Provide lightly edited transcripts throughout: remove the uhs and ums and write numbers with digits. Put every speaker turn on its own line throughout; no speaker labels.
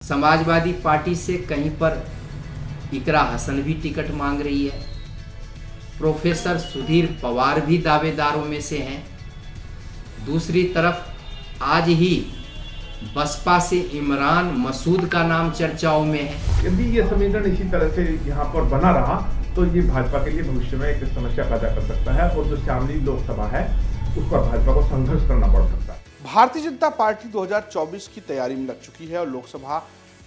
Samajwadi party से कहीं पर इकरा हसन भी टिकट मांग रही है। प्रोफेसर सुधीर पवार भी दावेदारों में से हैं। दूसरी तरफ आज ही बसपा से इमरान मसूद का नाम चर्चाओं में है।
यदि ये समीकरण इसी तरह से यहाँ पर बना रहा तो ये भाजपा के लिए भविष्य में एक समस्या पैदा कर सकता है और जो शामली लोकसभा है उस पर भाजपा को संघर्ष करना पड़ सकता है।
भारतीय जनता पार्टी 2024 की तैयारी में लग चुकी है और लोकसभा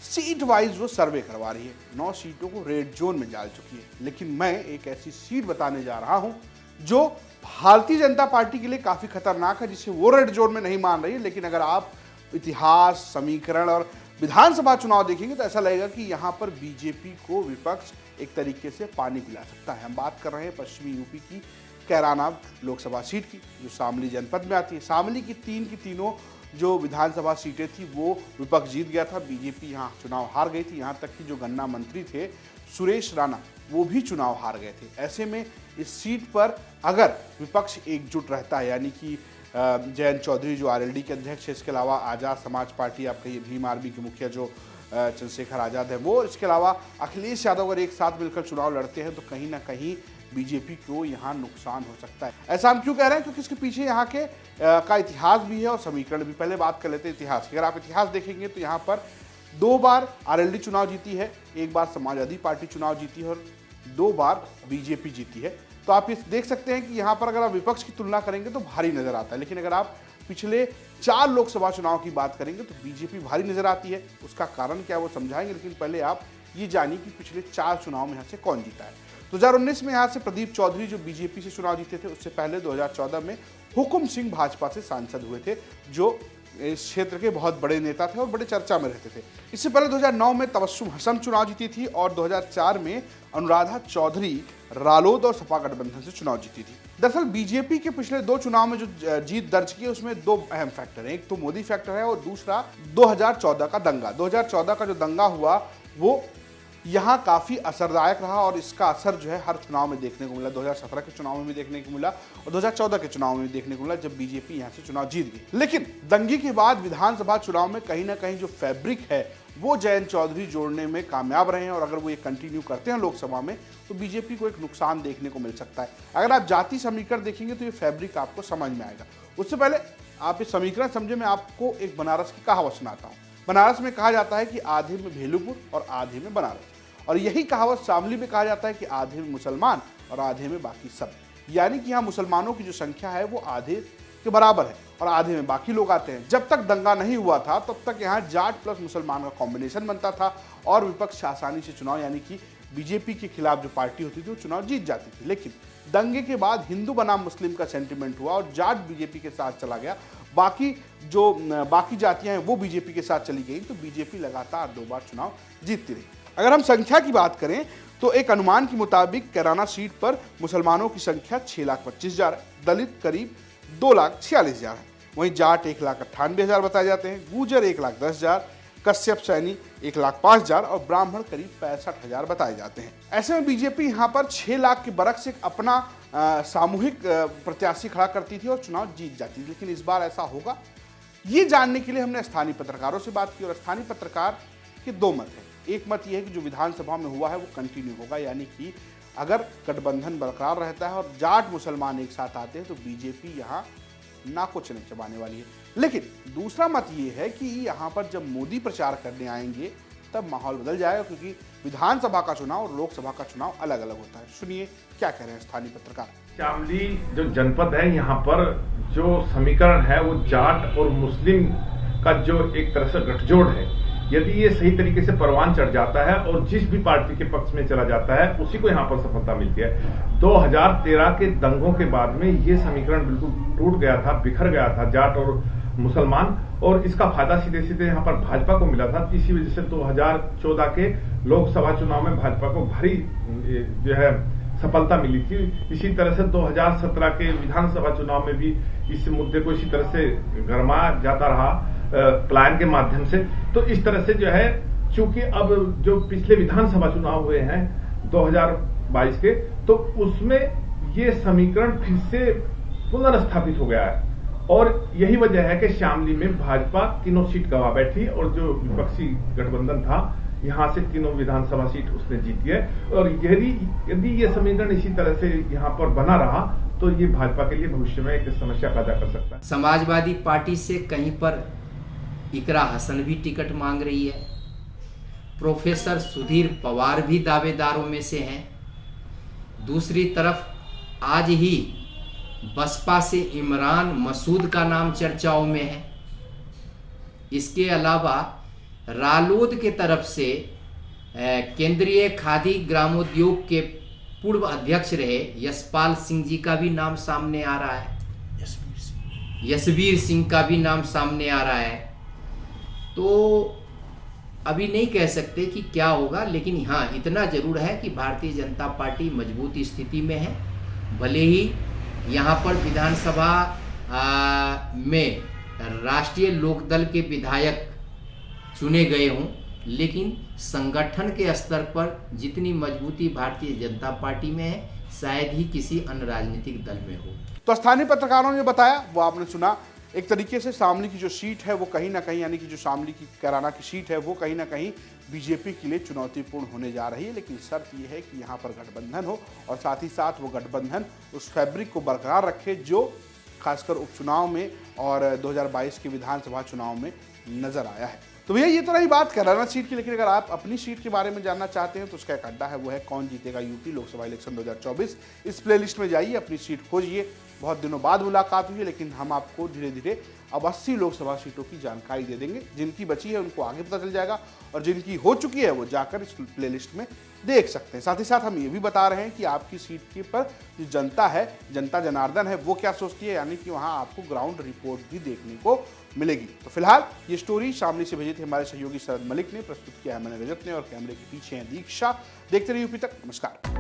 सीट वाइज वो सर्वे करवा रही है। 9 सीटों को रेड जोन में डाल चुकी है, लेकिन मैं एक ऐसी सीट बताने जा रहा हूं जो भारतीय जनता पार्टी के लिए काफी खतरनाक है, जिसे वो रेड जोन में नहीं मान रही है। लेकिन अगर आप इतिहास, समीकरण और विधानसभा चुनाव देखेंगे तो ऐसा लगेगा कि यहाँ पर बीजेपी को विपक्ष एक तरीके से पानी पिला सकता है। हम बात कर रहे हैं पश्चिमी यूपी की कैराना लोकसभा सीट की, जो शामली जनपद में आती है। शामली की तीनों जो विधानसभा सीटें थी वो विपक्ष जीत गया था। बीजेपी यहाँ चुनाव हार गई थी। यहाँ तक कि जो गन्ना मंत्री थे सुरेश राणा वो भी चुनाव हार गए थे। ऐसे में इस सीट पर अगर विपक्ष एकजुट रहता है, यानी कि जयंत चौधरी जो आरएलडी के अध्यक्ष है, इसके अलावा आज़ाद समाज पार्टी, आप कहिए भीम आर्मी के मुखिया जो चंद्रशेखर आज़ाद है वो, इसके अलावा अखिलेश यादव अगर एक साथ मिलकर चुनाव लड़ते हैं तो कहीं ना कहीं बीजेपी को यहाँ नुकसान हो सकता है। ऐसा हम क्यों कह रहे हैं? क्योंकि इसके पीछे यहाँ के का इतिहास भी है और समीकरण भी। पहले बात कर लेते हैं इतिहास की। अगर आप इतिहास देखेंगे तो यहाँ पर 2 बार आरएलडी चुनाव जीती है, 1 बार समाजवादी पार्टी चुनाव जीती है और 2 बार बीजेपी जीती है। तो आप इस देख सकते हैं कि यहाँ पर अगर आप विपक्ष की तुलना करेंगे तो भारी नजर आता है। लेकिन अगर आप पिछले 4 लोकसभा चुनाव की बात करेंगे तो बीजेपी भारी नजर आती है। उसका कारण क्या वो समझाएंगे, लेकिन पहले आप ये जानिए कि पिछले 4 चुनाव में यहाँ से कौन जीता है। 2019 में यहाँ से प्रदीप चौधरी जो बीजेपी से चुनाव जीते थे। उससे पहले 2014 में हुकुम सिंह भाजपा से सांसद हुए थे, जो इस क्षेत्र के बहुत बड़े नेता थे और बड़े चर्चा में रहते थे। इससे पहले 2009 में तबस्सुम हसन चुनाव जीती थी और 2004 में अनुराधा चौधरी रालोद और सपा गठबंधन से चुनाव जीती थी। दरअसल बीजेपी के पिछले 2 चुनाव में जो जीत दर्ज की है उसमें 2 अहम फैक्टर हैं। एक तो मोदी फैक्टर है और दूसरा 2014 का दंगा। 2014 का जो दंगा हुआ वो यहाँ काफ़ी असरदायक रहा और इसका असर जो है हर चुनाव में देखने को मिला। 2017 के चुनाव में भी देखने को मिला और 2014 के चुनाव में भी देखने को मिला, जब बीजेपी यहाँ से चुनाव जीत गई। लेकिन दंगे के बाद विधानसभा चुनाव में कहीं ना कहीं जो फैब्रिक है वो जयंत चौधरी जोड़ने में कामयाब रहे हैं और अगर वो ये कंटिन्यू करते हैं लोकसभा में तो बीजेपी को एक नुकसान देखने को मिल सकता है। अगर आप जाति समीकरण देखेंगे तो ये फैब्रिक आपको समझ में आएगा। उससे पहले आप ये समीकरण समझे, मैं आपको एक बनारस की कहावत सुनाता हूँ। बनारस में कहा जाता है कि आधे में भेलूपुर और आधे में बनारस, और यही कहावत शामली में कहा जाता है कि आधे में मुसलमान और आधे में बाकी सब। यानी कि यहाँ मुसलमानों की जो संख्या है वो आधे के बराबर है और आधे में बाकी लोग आते हैं। जब तक दंगा नहीं हुआ था तब तक यहाँ जाट प्लस मुसलमान का कॉम्बिनेशन बनता था और विपक्ष आसानी से चुनाव, यानी कि बीजेपी के खिलाफ जो पार्टी होती थी वो चुनाव जीत जाती थी। लेकिन दंगे के बाद हिंदू बनाम मुस्लिम का सेंटिमेंट हुआ और जाट बीजेपी के साथ चला गया, बाकी जातियां हैं वो बीजेपी के साथ चली गई, तो बीजेपी लगातार 2 बार चुनाव जीतती रही। अगर हम संख्या की बात करें तो एक अनुमान के मुताबिक कैराना सीट पर मुसलमानों की संख्या 6,25,000 है, दलित करीब 2,46,000 है, वहीं जाट 1,98,000 बताए जाते हैं, गुर्जर 1,10,000, कश्यप सैनी 1,05,000 और ब्राह्मण करीब 65,000 बताए जाते हैं। ऐसे में बीजेपी यहाँ पर 6 लाख के बरक से अपना सामूहिक प्रत्याशी खड़ा करती थी और चुनाव जीत जाती थी। लेकिन इस बार ऐसा होगा, ये जानने के लिए हमने स्थानीय पत्रकारों से बात की और स्थानीय पत्रकार के 2 मत हैं। एक मत यह है कि जो विधानसभा में हुआ है वो कंटिन्यू होगा, यानी कि अगर गठबंधन बरकरार रहता है और जाट मुसलमान एक साथ आते हैं तो बीजेपी यहाँ नाको चने चबाने वाली है। लेकिन दूसरा मत ये है कि यहाँ पर जब मोदी प्रचार करने आएंगे तब माहौल बदल जाएगा, क्योंकि विधानसभा का चुनाव और लोकसभा का चुनाव अलग अलग होता है। सुनिए क्या कह रहे हैं स्थानीय पत्रकार।
शामली जो जनपद है यहाँ पर जो समीकरण है वो जाट और मुस्लिम का जो एक तरह से गठजोड़ है, यदि ये सही तरीके से परवान चढ़ जाता है और जिस भी पार्टी के पक्ष में चला जाता है उसी को यहाँ पर सफलता मिलती है। 2013 के दंगों के बाद में ये समीकरण बिल्कुल टूट गया था, बिखर गया था जाट और मुसलमान, और इसका फायदा सीधे सीधे यहाँ पर भाजपा को मिला था। इसी वजह से 2014 के लोकसभा चुनाव में भाजपा को भारी जो है सफलता मिली थी। इसी तरह से 2017 के विधानसभा चुनाव में भी इस मुद्दे को इसी तरह से गरमाया जाता रहा प्लान के माध्यम से। तो इस तरह से जो है, चूंकि अब जो पिछले विधानसभा चुनाव हुए हैं 2022 के, तो उसमें ये समीकरण फिर से पुनर्स्थापित हो गया है और यही वजह है कि शामली में भाजपा तीनों सीट गंवा बैठी और जो विपक्षी गठबंधन था यहां से तीनों विधानसभा सीट उसने जीती है। और यदि ये समीकरण इसी तरह से यहां पर बना रहा तो ये भाजपा के लिए भविष्य में एक समस्या पैदा कर सकता है।
समाजवादी पार्टी से कहीं पर इकरा हसन भी टिकट मांग रही है। प्रोफेसर सुधीर पवार भी दावेदारों में से हैं। दूसरी तरफ आज ही बसपा से इमरान मसूद का नाम चर्चाओं में है। इसके अलावा रालोद के तरफ से केंद्रीय खादी ग्रामोद्योग के पूर्व अध्यक्ष रहे यशपाल सिंह जी का भी नाम सामने आ रहा है। यशवीर सिंह का भी नाम सामने आ रहा है। तो अभी नहीं कह सकते कि क्या होगा, लेकिन हाँ इतना जरूर है कि भारतीय जनता पार्टी मजबूत स्थिति में है। भले ही यहाँ पर विधानसभा में राष्ट्रीय लोकदल के विधायक चुने गए हों, लेकिन संगठन के स्तर पर जितनी मजबूती भारतीय जनता पार्टी में है शायद ही किसी अन्य राजनीतिक दल में हो।
तो स्थानीय पत्रकारों ने बताया, वो आपने सुना। एक तरीके से शामली की जो सीट है वो कहीं ना कहीं, यानी कि जो शामली की कैराना की सीट है वो कहीं ना कहीं बीजेपी के लिए चुनौतीपूर्ण होने जा रही है। लेकिन शर्त ये है कि यहाँ पर गठबंधन हो और साथ ही साथ वो गठबंधन उस फैब्रिक को बरकरार रखे जो खासकर उपचुनाव में और 2022 के विधानसभा चुनाव में नजर आया है। तो भैया ये तो रही बात कैराना सीट की, लेकिन अगर आप अपनी सीट के बारे में जानना चाहते हैं तो उसका एक अड्डा है, वो है कौन जीतेगा यूपी लोकसभा इलेक्शन 2024। इस प्लेलिस्ट में जाइए, अपनी सीट खोजिए। बहुत दिनों बाद मुलाकात हुई है, लेकिन हम आपको धीरे धीरे अब 80 लोकसभा सीटों की जानकारी दे देंगे। जिनकी बची है उनको आगे पता चल जाएगा और जिनकी हो चुकी है वो जाकर इस प्लेलिस्ट में देख सकते हैं। साथ ही साथ हम ये भी बता रहे हैं कि आपकी सीट के पर जो जनता है, जनता जनार्दन है, वो क्या सोचती है, यानी कि वहाँ आपको ग्राउंड रिपोर्ट भी देखने को मिलेगी। तो फिलहाल ये स्टोरी शामली से भेजी थी हमारे सहयोगी शरद मलिक ने, प्रस्तुत किया है मैंने रजत ने, और कैमरे के पीछे हैं दीक्षा। देखते रहिए यूपी तक। नमस्कार।